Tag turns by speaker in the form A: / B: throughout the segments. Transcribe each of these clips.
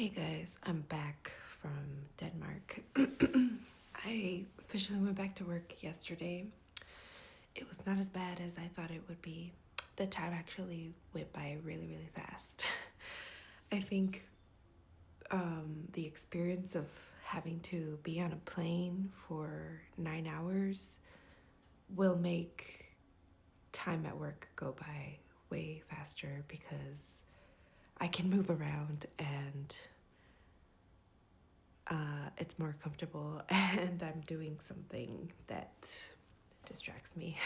A: Hey guys, I'm back from Denmark. I officially went back to work yesterday. It was not as bad as I thought it would be. The time actually went by really, really fast. I think the experience of having to be on a plane for 9 hours will make time at work go by way faster because I can move around and it's more comfortable and I'm doing something that distracts me.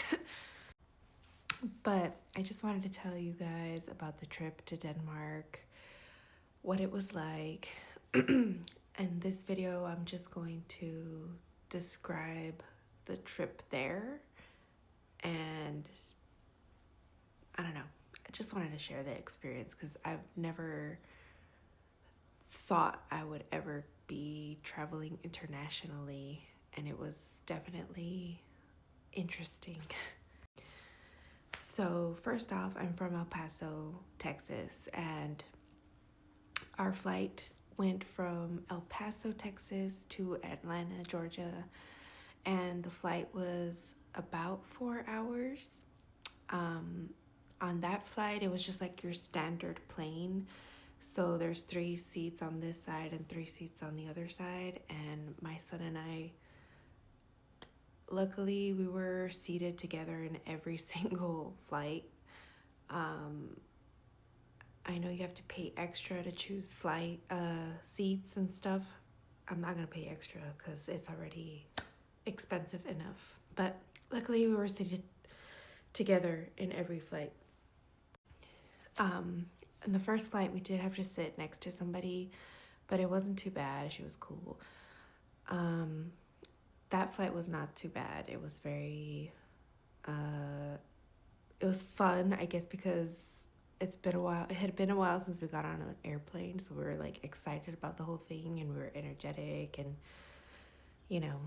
A: But I just wanted to tell you guys about the trip to Denmark, what it was like. In this video, I'm just going to describe the trip there, and I don't know. I just wanted to share the experience because I've never thought I would ever be traveling internationally, and it was definitely interesting. So, first off, I'm from El Paso, Texas, and our flight went from El Paso, Texas to Atlanta, Georgia, and the flight was about 4 hours. On that flight, it was just like your standard plane. So there's 3 seats on this side and 3 seats on the other side. And my son and I, luckily, we were seated together in every single flight. I know you have to pay extra to choose flight seats and stuff. I'm not gonna pay extra because it's already expensive enough. But luckily, we were seated together in every flight. In the first flight, we did have to sit next to somebody, but it wasn't too bad. She was cool. That flight was not too bad. It was very, it was fun, I guess, because it's been a while. It had been a while since we got on an airplane, so we were like excited about the whole thing and we were energetic and, you know.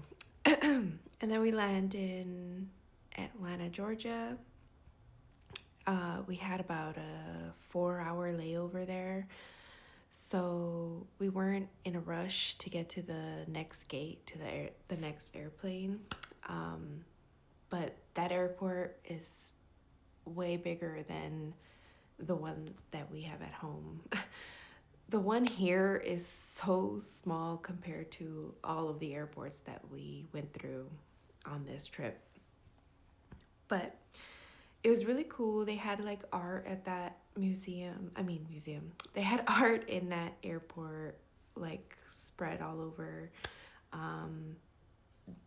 A: And then we land in Atlanta, Georgia. We had about a 4-hour layover there. So we weren't in a rush to get to the next gate, to the next airplane. But that airport is way bigger than the one that we have at home. The one here is so small compared to all of the airports that we went through on this trip. But it was really cool. They had like art at that museum. They had art in that airport, like spread all over.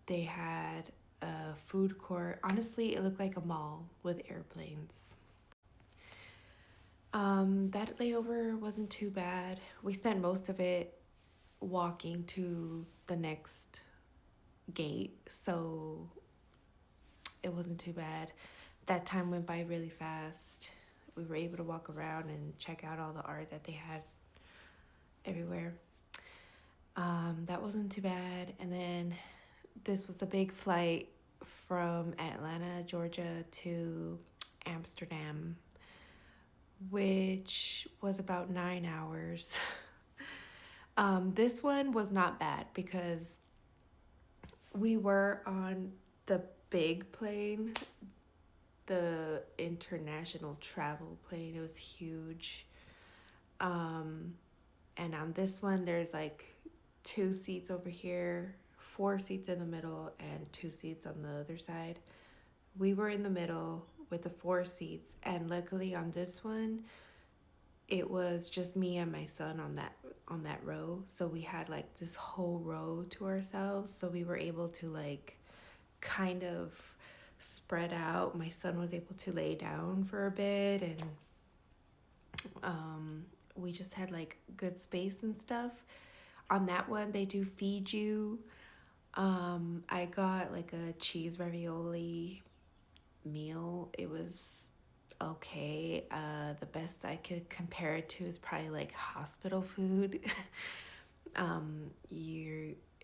A: They had a food court. Honestly, it looked like a mall with airplanes. That layover wasn't too bad. We spent most of it walking to the next gate, so it wasn't too bad. That time went by really fast. We were able to walk around and check out all the art that they had everywhere. That wasn't too bad. And then this was the big flight from Atlanta, Georgia to Amsterdam, which was about 9 hours. This one was not bad because we were on the big plane, the international travel plane. It was huge. And on this one, there's like 2 seats over here, 4 seats in the middle, and 2 seats on the other side. We were in the middle with the 4 seats, and luckily on this one, it was just me and my son on that row. So we had like this whole row to ourselves. So we were able to like kind of spread out. My son was able to lay down for a bit, and we just had like good space and stuff. On that one, they do feed you. I got like a cheese ravioli meal. It was okay. The best I could compare it to is probably like hospital food.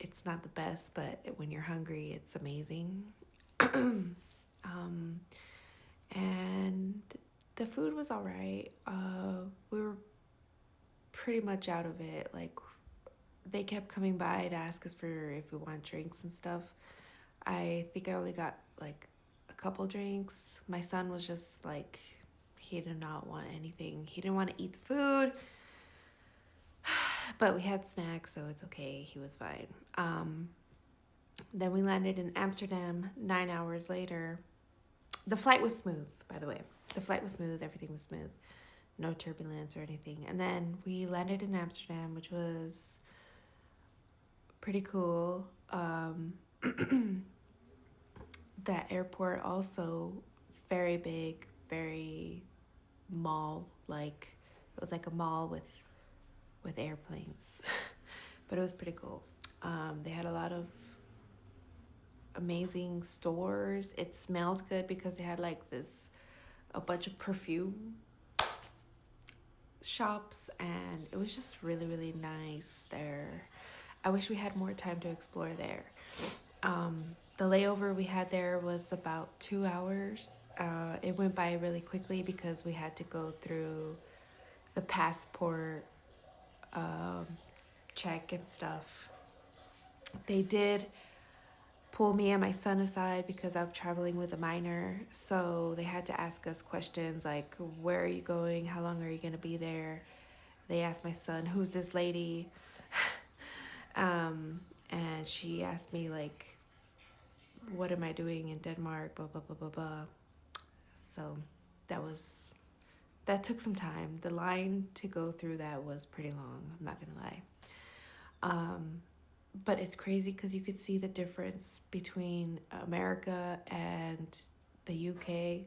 A: It's not the best, but when you're hungry, it's amazing. And the food was all right. We were pretty much out of it. Like, they kept coming by to ask us for if we want drinks and stuff. I think I only got like a couple drinks. My son was just like, he did not want anything. He didn't want to eat the food, but we had snacks, so it's okay. He was fine. Then we landed in Amsterdam 9 hours later. The flight was smooth, by the way. The flight was smooth. Everything was smooth. No turbulence or anything. And then we landed in Amsterdam, which was pretty cool. That airport also very big, very mall like. It was like a mall with airplanes. But it was pretty cool. They had a lot of amazing stores. It smelled good because they had like a bunch of perfume shops, and it was just really, really nice there. I wish we had more time to explore there. The layover we had there was about 2 hours. It went by really quickly because we had to go through the passport check and stuff. They did pull me and my son aside because I'm traveling with a minor, so they had to ask us questions like, where are you going? How long are you going to be there? They asked my son, who's this lady? And she asked me like, what am I doing in Denmark? Blah, blah, blah, blah, blah. So that took some time. The line to go through that was pretty long, I'm not gonna lie. But it's crazy because you could see the difference between America and the UK,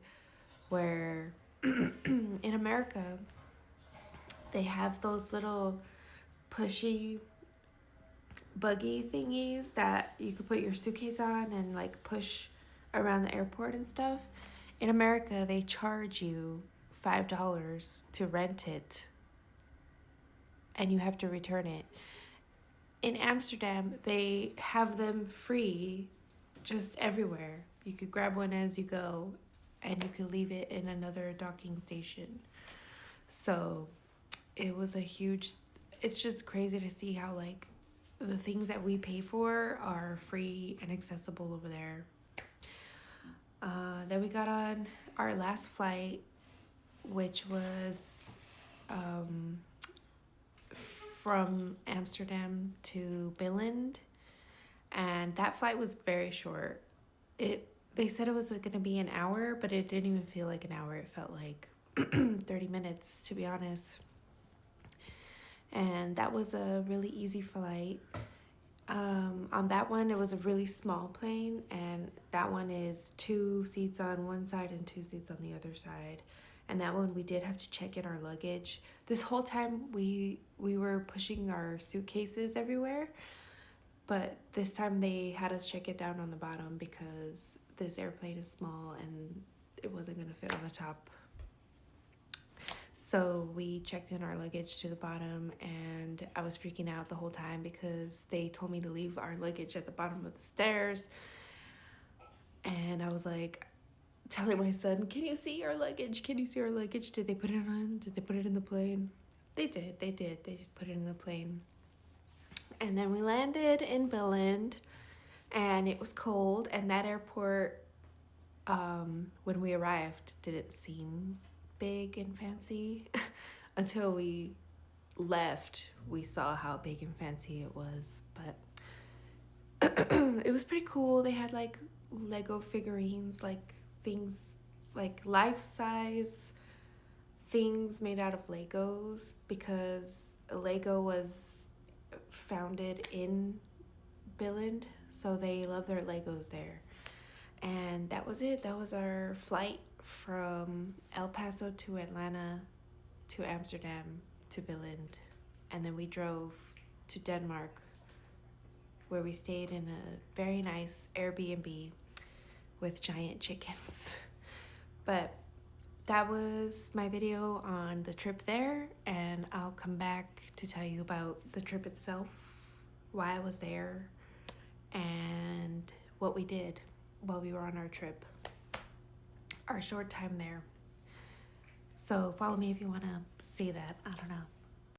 A: where in America they have those little pushy buggy thingies that you could put your suitcase on and like push around the airport and stuff. In America, they charge you $5 to rent it, and you have to return it. In Amsterdam, they have them free just everywhere. You could grab one as you go, and you could leave it in another docking station. So it was it's just crazy to see how like the things that we pay for are free and accessible over there. Then we got on our last flight, which was from Amsterdam to Billund, and that flight was very short. They said it was going to be an hour, but it didn't even feel like an hour. It felt like 30 minutes, to be honest. And that was a really easy flight. On that one, it was a really small plane, and that one is 2 seats on one side and 2 seats on the other side. And that one we did have to check in our luggage. This whole time we were pushing our suitcases everywhere, but this time they had us check it down on the bottom because this airplane is small and it wasn't gonna fit on the top. So we checked in our luggage to the bottom, and I was freaking out the whole time because they told me to leave our luggage at the bottom of the stairs. And I was like telling my son, can you see our luggage? Can you see our luggage? Did they put it on? Did they put it in the plane? They did. They put it in the plane. And then we landed in Billund, and it was cold, and that airport, when we arrived, didn't seem big and fancy. Until we left, we saw how big and fancy it was. But it was pretty cool. They had like Lego figurines, like things like life-size things made out of Legos, because Lego was founded in Billund, so they love their Legos there. And that was it. That was our flight from El Paso to Atlanta to Amsterdam to Billund. And then we drove to Denmark, where we stayed in a very nice Airbnb with giant chickens. But that was my video on the trip there, and I'll come back to tell you about the trip itself, why I was there, and what we did while we were on our trip, our short time there. So follow me if you want to see that. I don't know.